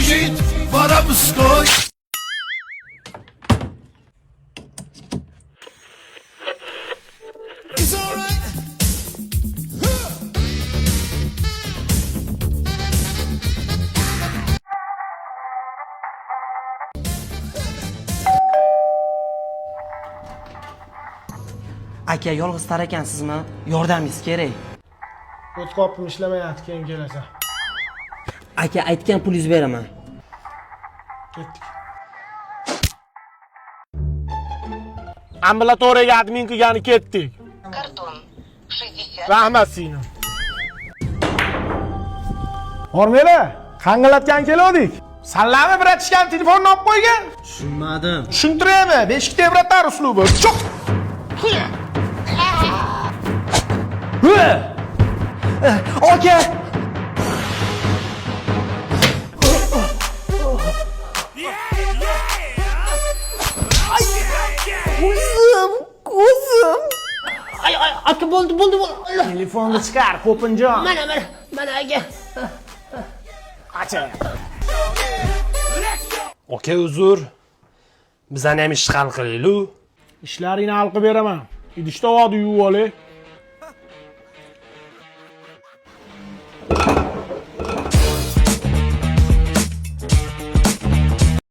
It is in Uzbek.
yigit Vorovskoy. It's alright. Aka, yolg'iz tar ekansizmi? Yordamingiz kerak. O't qopim ishlamayapti, keyin kelasan. Aka, aytgan pulingizni beraman. Ketdik. Ambulatoriyaga admin qilgani ketdik. Karton 60. Rahmat singlim. Hormela, qangalatgan keldik. Sallami bratishgan telefonni olib qo'ygan. Tushunmadim. Tushuntiraymi? Beshikda ibratlar uslubi. Cho'q. Aka! Ko'zim. Ay, aka bo'ldi. Telefonni chiqar, Qo'pinjon. Mana aka. Acha. Aka, uzr. Bizani ham ish hal qilaylik. Ishlaringni hal qilib beraman. Idishda vodni yuvib olay.